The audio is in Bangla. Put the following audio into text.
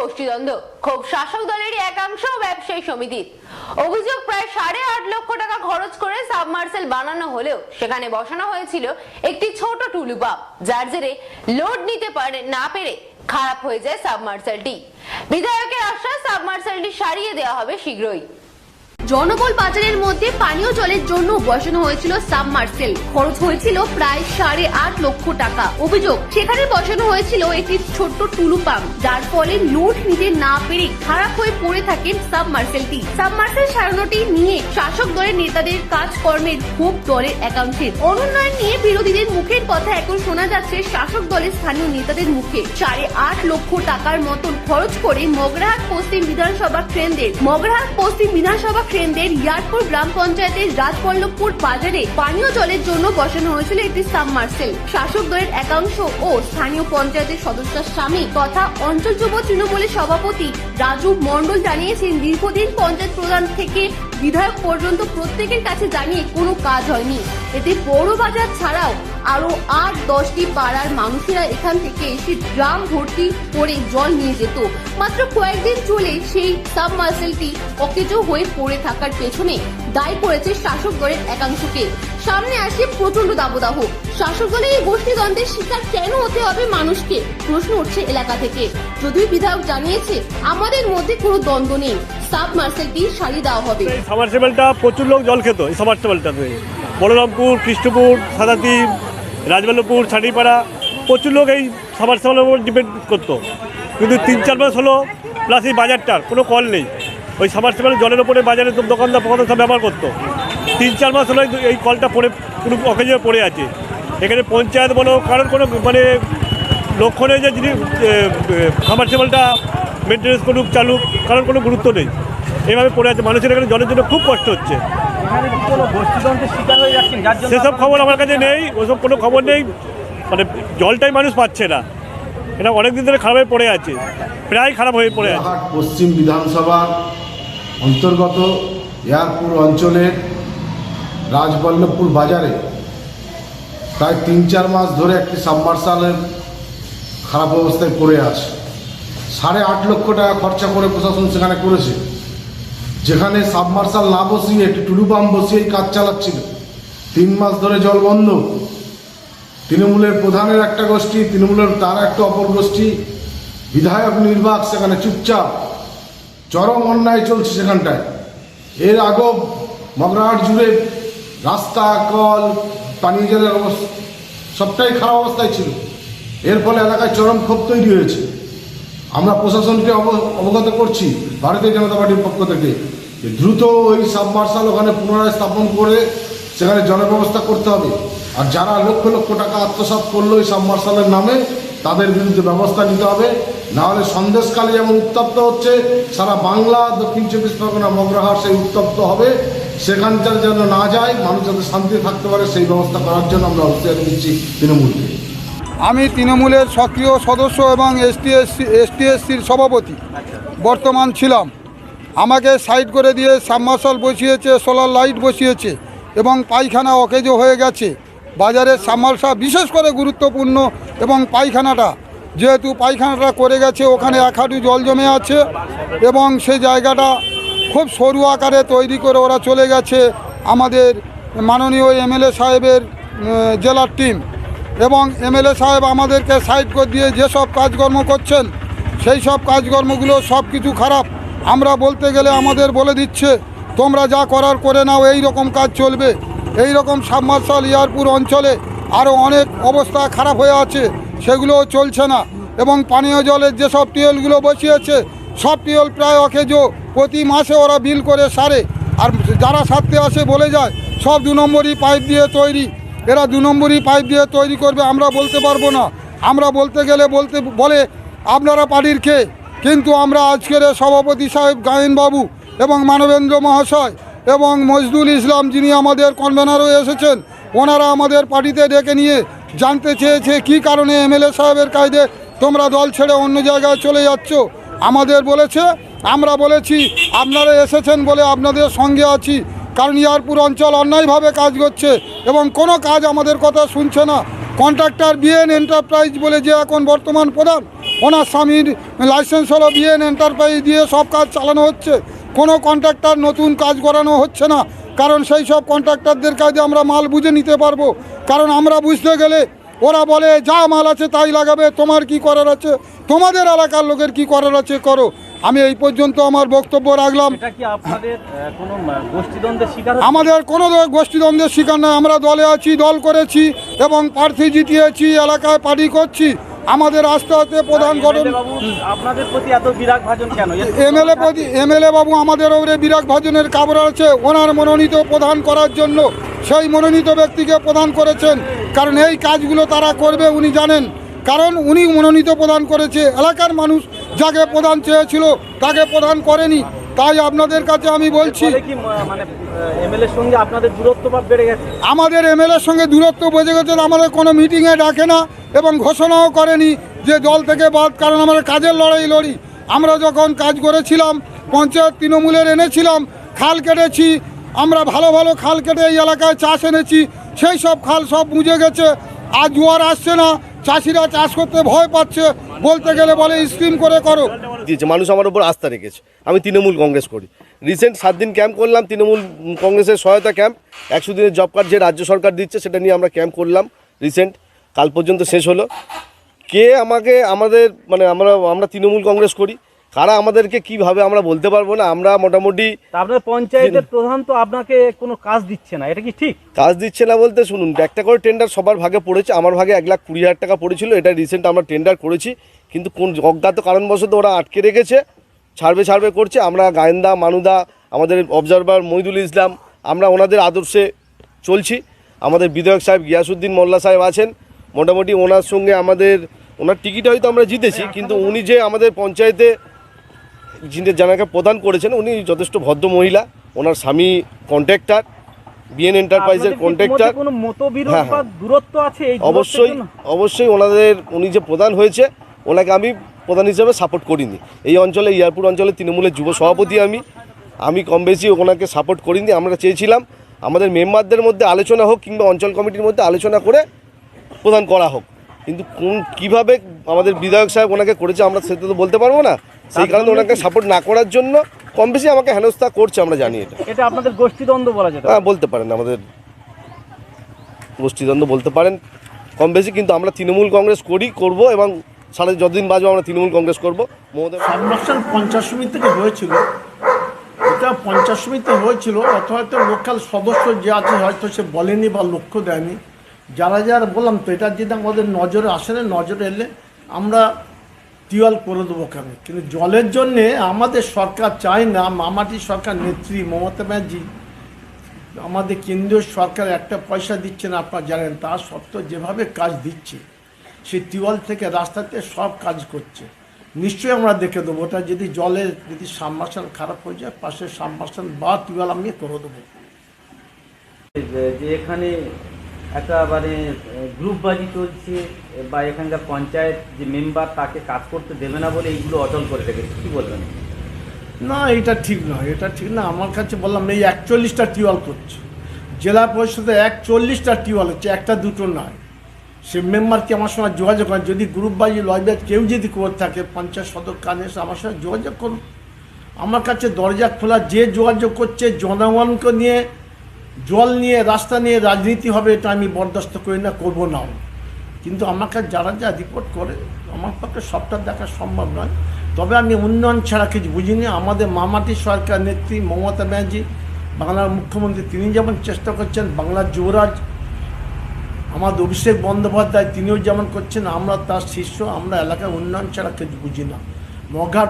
গোষ্ঠীদ্বন্দ্ব, ক্ষোভ শাসক দলেরই একাংশ ব্যবসায়ী সমিতির। অভিযোগ, প্রায় 8.5 লক্ষ টাকা খরচ করে সাবমার্সেল বানানো হলেও সেখানে বসানো হয়েছিল একটি ছোট টুলু পাম্প, যার জেরে লোড নিতে না পেরে খারাপ হয়ে যায় সাবমার্সেলটি। বিধায়কের আশ্বাস, সাবমার্সেলটি সারিয়ে দেওয়া হবে শীঘ্রই। জনবল বাজারের মধ্যে পানীয় জলের জন্য বসানো হয়েছিল সাবমার্সেল, খরচ হয়েছিল প্রায় 8.5 লক্ষ টাকা। অভিযোগ, সেখানে বসানো হয়েছিল একটি ছোট্ট টুলু পাম্প, যার ফলে লোড নিতে না পেরে খারাপ হয়ে পড়ে থাকে সাবমার্সেলটি। সাবমার্সেল সারানোটি নিয়ে শাসক দলের নেতাদের কাজকর্মের ক্ষোভ দলের একাংশের। অনুন্নয়ন নিয়ে বিরোধীদের মুখের কথা এখন শোনা যাচ্ছে শাসক দলের স্থানীয় নেতাদের মুখে। 8.5 লক্ষ টাকার মতন খরচ করে মগরাহাট পশ্চিম বিধানসভা কেন্দ্রের ইয়ারপুর গ্রাম পঞ্চায়েতের রাজবল্লভপুর বাজারে পানীয় জলের জন্য বসানো হয়েছিল একটি সাবমার্সেল। শাসক দলের একাংশ ও স্থানীয় পঞ্চায়েতের সদস্যের স্বামী তথা অঞ্চল যুব তৃণমূলের সভাপতি রাজু মণ্ডল জানিয়েছেন, দীর্ঘদিন পঞ্চায়েত প্রধান থেকে বিধায়ক পর্যন্ত প্রত্যেকের কাছে জানিয়ে কোনো কাজ হয়নি। এতে বড় বাজার ছাড়াও আরো 8-10টি পাড়ার মানুষেরা এখান থেকে এসে ড্রাম ভর্তি করে জল নিয়ে যেত। মাত্র কয়েকদিন চলে সেই সাবমার্সেলটি অকেজো হয়ে পড়ে থাকার পেছনে দায়ী করেছে শাসক দলের একাংশকে। সামনে আসে প্রচন্ড দাবদাহ। শাসক দলের এই গোষ্ঠীদ্বন্দ্বের শিকার কেন হতে হবে মানুষকে, প্রশ্ন উঠছে এলাকা থেকে। যদিও বিধায়ক জানিয়েছে, আমাদের মধ্যে কোনো দ্বন্দ্ব নেই, সাবমার্সেলটি সারিয়ে দেওয়া হবে। সাবমার্সেবলটা প্রচুর লোক জল খেত। এই সাবমার্সেবলটাতে বলরামপুর, কৃষ্ণপুর, সাদাদ্বীপ, রাজবল্লভপুর, ছাড়িপাড়া প্রচুর লোক এই সাবমার্সেবলের উপর ডিপেন্ড করতো। কিন্তু 3-4 মাস হলো, প্লাস এই বাজারটার কোনো কল নেই। ওই সাবমার্সেবল জলের ওপরে বাজারে তো দোকানদার সব ব্যবহার করতো। 3-4 মাস হলো এই কলটা পড়ে পুরো অকেজে পড়ে আছে। এখানে পঞ্চায়েত বলো, কারণ কোনো লক্ষ্য নেই যে যিনি সাবমার্সেবলটা মেনটেন্যান্স করুক, চালুক, কারণ কোনো গুরুত্ব নেই। এইভাবে পড়ে আছে। মানুষের এখানে জলের জন্য খুব কষ্ট হচ্ছে। সেসব খবর আমার কাছে নেই, ওসব কোনো খবর নেই। জলটাই মানুষ পাচ্ছে না। এটা অনেকদিন ধরে খারাপ হয়ে পড়ে আছে, প্রায় খারাপ হয়ে পড়ে আছে। পশ্চিম বিধানসভার অন্তর্গত ইয়ারপুর অঞ্চলের রাজবল্লভপুর বাজারে প্রায় 3-4 মাস ধরে একটি সাবমার্সালের খারাপ অবস্থায় পড়ে আছে। 8.5 লক্ষ টাকা খরচা করে প্রশাসন সেখানে করেছে, যেখানে সাবমার্সাল না বসিয়ে একটি টুলু পাম্প বসিয়েই কাজ চালাচ্ছিল। 3 মাস ধরে জল বন্ধ। তৃণমূলের প্রধানের একটা গোষ্ঠী, তৃণমূলের তার একটা অপর গোষ্ঠী, বিধায়ক নির্বাক সেখানে চুপচাপ। চরম অন্যায় চলছে সেখানটায়। এর আগেও মগরাহাট জুড়ে রাস্তা, কল, পানীয় জলের অবস্থা সবটাই খারাপ অবস্থায় ছিল। এর ফলে এলাকায় চরম ক্ষোভ তৈরি হয়েছে। আমরা প্রশাসনকে অবগত করছি ভারতীয় জনতা পার্টির পক্ষ থেকে যে দ্রুত ওই সাবমার্সাল ওখানে পুনরায় স্থাপন করে সেখানে জলব্যবস্থা করতে হবে। আর যারা লক্ষ লক্ষ টাকা আত্মসাৎ করলো ওই সাবমার্সালের নামে, তাদের বিরুদ্ধে ব্যবস্থা নিতে হবে। নাহলে সন্দেশকালে যেমন উত্তপ্ত হচ্ছে, সারা বাংলা, দক্ষিণ 24 পরগনা, মগরাহাট সেই উত্তপ্ত হবে। সেখানটার যেন না যায়, মানুষ যাতে শান্তিতে থাকতে পারে, সেই ব্যবস্থা করার জন্য আমরা হুঁশিয়ারি দিচ্ছি তৃণমূলকে। আমি তৃণমূলের সক্রিয় সদস্য এবং এসটিএসসির সভাপতি বর্তমান ছিলাম। আমাকে সাইড করে দিয়ে সাবমার্সাল বসিয়েছে, সোলার লাইট বসিয়েছে এবং পায়খানা অকেজো হয়ে গেছে। বাজারের সাবমার্সাল বিশেষ করে গুরুত্বপূর্ণ, এবং পায়খানাটা যেহেতু পায়খানাটা করে গেছে, ওখানে 1 হাঁটু জল জমে আছে এবং সেই জায়গাটা খুব সরু আকারে তৈরি করে ওরা চলে গেছে। আমাদের মাননীয় এমএলএ সাহেবের জেলার টিম এবং এমএলএ সাহেব আমাদেরকে সাইড করে দিয়ে যেসব কাজকর্ম করছেন, সেই সব কাজকর্মগুলো সব কিছু খারাপ। আমরা বলতে গেলে আমাদের বলে দিচ্ছে, তোমরা যা করার করে নাও, এই রকম কাজ চলবে। এই রকম সাবমার্সাল ইয়ারপুর অঞ্চলে আরও অনেক অবস্থা খারাপ হয়ে আছে, সেগুলোও চলছে না। এবং পানীয় জলের যেসব টিউবওয়েলগুলো বসিয়েছে, সব টিউবওয়েল প্রায় অকেজো। প্রতি মাসে ওরা বিল করে সারে, আর যারা সারতে আসে বলে যায় সব 2 নম্বরই পাইপ দিয়ে তৈরি। এরা 2 নম্বরই পাইপ দিয়ে তৈরি করবে, আমরা বলতে পারবো না। আমরা বলতে গেলে বলে আপনারা পার্টির কে, কিন্তু আমরা আজকের সভাপতি সাহেব গায়েনবাবু এবং মানবেন্দ্র মহাশয় এবং মজদুল ইসলাম, যিনি আমাদের কনভেনারও এসেছেন, ওনারা আমাদের পার্টিতে ডেকে নিয়ে জানতে চেয়েছে কী কারণে এমএলএ সাহেবের কায়দে তোমরা দল ছেড়ে অন্য জায়গায় চলে যাচ্ছ। আমাদের বলেছে, আমরা বলেছি আপনারা এসেছেন বলে আপনাদের সঙ্গে আছি, কারণ ইয়ারপুর অঞ্চল অন্যায়ভাবে কাজ করছে এবং কোনো কাজ আমাদের কথা শুনছে না। কন্ট্রাক্টর বিএন এন্টারপ্রাইজ বলে যে এখন বর্তমান প্রধান, ওনার স্বামীর লাইসেন্স হলো বিএন এন্টারপ্রাইজ দিয়ে সব কাজ চালানো হচ্ছে। কোনো কন্ট্রাক্টর নতুন কাজ করানো হচ্ছে না, কারণ সেই সব কন্ট্রাক্টরদের কাজে আমরা মাল বুঝে নিতে পারবো। কারণ আমরা বুঝতে গেলে ওরা বলে যা মাল আছে তাই লাগাবে, তোমার কি করার আছে, তোমাদের এলাকার লোকের কি করার আছে করো। আমি এই পর্যন্ত আমার বক্তব্য রাখলাম। এটা কি আপনাদের কোনো গোষ্ঠীদ্বন্দ্বের শিকার হচ্ছে? আমাদের কোনো গোষ্ঠীদ্বন্দ্বের শিকার নয়, আমরা দলে আছি, দল করেছি এবং প্রার্থী জিতিয়েছি, এলাকায় পার্টি করছি। আমাদের আস্তে আস্তে প্রধান গঠন বাবু আপনাদের প্রতি এত বিরাগ ভাজন কেন? এমএলএ বাবু আমাদের ওপরে বিরাগ ভাজনের কাবর আছে। ওনার মনোনীত প্রধান করার জন্য সেই মনোনীত ব্যক্তিকে প্রদান করেছেন, কারণ এই কাজগুলো তারা করবে উনি জানেন, কারণ উনি মনোনীত প্রদান করেছে। এলাকার মানুষ যাকে প্রদান চেয়েছিল তাকে প্রদান করেনি। তাই আপনাদের কাছে আমি বলছি, কি মানে এমএলএর সঙ্গে আপনাদের দূরত্ব ভাব বেড়ে গেছে? আমাদের এমএলএর সঙ্গে দূরত্ব বোঝে গেছে। আমাদের কোনো মিটিংয়ে ডাকে না এবং ঘোষণাও করেনি যে দল থেকে বাদ, কারণ আমরা কাজের লড়াই লড়ি। আমরা যখন কাজ করেছিলাম পঞ্চায়েত তৃণমূলের এনেছিলাম, খাল কেটেছি, আমরা ভালো ভালো খাল কেটে এই এলাকায় চাষ এনেছি, সেই সব খাল সব বুঝে গেছে। আজ জোয়ার আসছে না, চাষিরা চাষ করতে ভয় পাচ্ছে, বলতে গেলে বলে স্কিম করে করো। দিয়েছে, মানুষ আমার উপর আস্থা রেখেছে। আমি তৃণমূল কংগ্রেস করি। রিসেন্ট 7 দিন ক্যাম্প করলাম, তৃণমূল কংগ্রেসের সহায়তা ক্যাম্প। 100 দিনের জব কার্ড যে রাজ্য সরকার দিচ্ছে সেটা নিয়ে আমরা ক্যাম্প করলাম। রিসেন্ট কাল পর্যন্ত শেষ হলো। কে আমাকে আমাদের মানে আমরা তৃণমূল কংগ্রেস করি, কারা আমাদেরকে কিভাবে আমরা বলতে পারবো না। আমরা মোটামুটি তা আপনার পঞ্চায়েতের প্রধান তো আপনাকে কোনো কাজ দিচ্ছে না, এটা কি ঠিক? কাজ দিচ্ছে না বলতে শুনুন, একটা করে টেন্ডার সবার ভাগে পড়েছে। আমার ভাগে 1,20,000 টাকা পড়েছিল, এটা রিসেন্ট আমরা টেন্ডার করেছি, কিন্তু কোন অজ্ঞাত কারণবশত ওরা আটকে রেখেছে, ছাড়বে করছে। আমরা গায়েন্দা মানুদা, আমাদের অবজারভার মহিদুল ইসলাম, আমরা ওনাদের আদর্শে চলছি। আমাদের বিধায়ক সাহেব গিয়াসউদ্দিন মোল্লা সাহেব আছেন, মোটামুটি ওনার সঙ্গে ওনার টিকিট হয়তো আমরা জিতেছি, কিন্তু উনি যে আমাদের পঞ্চায়েতে যাকে প্রদান করেছেন উনি যথেষ্ট ভদ্র মহিলা। ওনার স্বামী কন্ট্রাক্টর, বিএন এন্টারপ্রাইজের কন্ট্রাক্টর। কোনো মতবিরোধ বা দূরত্ব আছে এই অবশ্যই উনি যে প্রধান হয়েছে ওনাকে আমি প্রধান হিসেবে সাপোর্ট করিনি। এই অঞ্চলে ইয়ারপুর অঞ্চলে তৃণমূলের যুব সভাপতি আমি কম বেশি ওনাকে সাপোর্ট করিনি। আমরা চেয়েছিলাম আমাদের মেম্বারদের মধ্যে আলোচনা হোক কিংবা অঞ্চল কমিটির মধ্যে আলোচনা করে প্রদান করা হোক, কিন্তু কিভাবে আমাদের বিধায়ক সাহেব ওনাকে করেছে আমরা সেটা তো বলতে পারবো না। সেই কারণে ওনাকে সাপোর্ট না করার জন্য কম বেশি আমাকে হেনস্থা করছে, আমরা জানি। এটা আপনাদের গোষ্ঠীদ্বন্দ্ব বলা যেতে পারে? হ্যাঁ, বলতে পারেন, আমাদের গোষ্ঠীদ্বন্দ্ব বলতে পারেন কম বেশি, কিন্তু আমরা তৃণমূল কংগ্রেস করব এবং সারা যতদিন বাঁচবো আমরা তৃণমূল কংগ্রেস করবো। সাবমার্শাল পঞ্চায়েত সমিতি থেকে হয়েছিল, এটা পঞ্চায়েত সমিতি হয়েছিল, অথবা হয়তো লোকাল সদস্য যে আছে হয়তো সে বলেনি বা লক্ষ্য দেয়নি। যারা বললাম তো, এটা যদি আমাদের নজরে আসে না, নজরে এলে আমরা টিউবওয়েল করে দেবো কেন। কিন্তু জলের জন্যে আমাদের সরকার চায় না, মামাটি সরকার নেত্রী মমতা ব্যানার্জি আমাদের কেন্দ্রীয় সরকার একটা পয়সা দিচ্ছে না, আপনারা জানেন। তা সত্ত্বেও যেভাবে কাজ দিচ্ছে, সেই টিউবওয়েল থেকে রাস্তাতে সব কাজ করছে। নিশ্চয়ই আমরা দেখে দেবো, ওটা যদি সাবমার্শাল খারাপ হয়ে যায়, পাশে সাবমার্শাল বা টিউবওয়েল আমি করে দেবো। যে এখানে একটা মানে গ্রুপবাজি চলছে বা এখানকার পঞ্চায়েত যে মেম্বার তাকে কাজ করতে দেবে না বলে এইগুলো অচল করে রেখেছে, কী বলবেন? না, এটা ঠিক নয়, এটা ঠিক না। আমার কাছে বললাম এই 41টা টিউবওয়েল করছে, জেলা পরিষদে 41টা টিউবওয়েল হচ্ছে, একটা দুটো নয়। সে মেম্বারকে আমার সঙ্গে যোগাযোগ করেন, যদি গ্রুপবাজি লয়বাজ কেউ যদি করে থাকে পঞ্চায়েত সদস্য কানে এসে আমার সঙ্গে যোগাযোগ করুন। আমার কাছে দরজা খোলা, যে যোগাযোগ করছে জনগণকে নিয়ে, জল নিয়ে, রাস্তা নিয়ে রাজনীতি হবে, এটা আমি বরদাস্ত করি না, করবো না। কিন্তু আমাকে যারা রিপোর্ট করে আমার পক্ষে সবটা দেখা সম্ভব নয়। তবে আমি উন্নয়ন ছাড়া কিছু বুঝিনি। আমাদের মামাটি সরকার নেত্রী মমতা ব্যানার্জি, বাংলার মুখ্যমন্ত্রী, তিনি যেমন চেষ্টা করছেন, বাংলার যুবরাজ আমাদের অভিষেক বন্দ্যোপাধ্যায় তিনিও যেমন করছেন, আমরা তার শিষ্য। আমরা এলাকায় উন্নয়ন ছাড়া কিছু বুঝি না। মঘার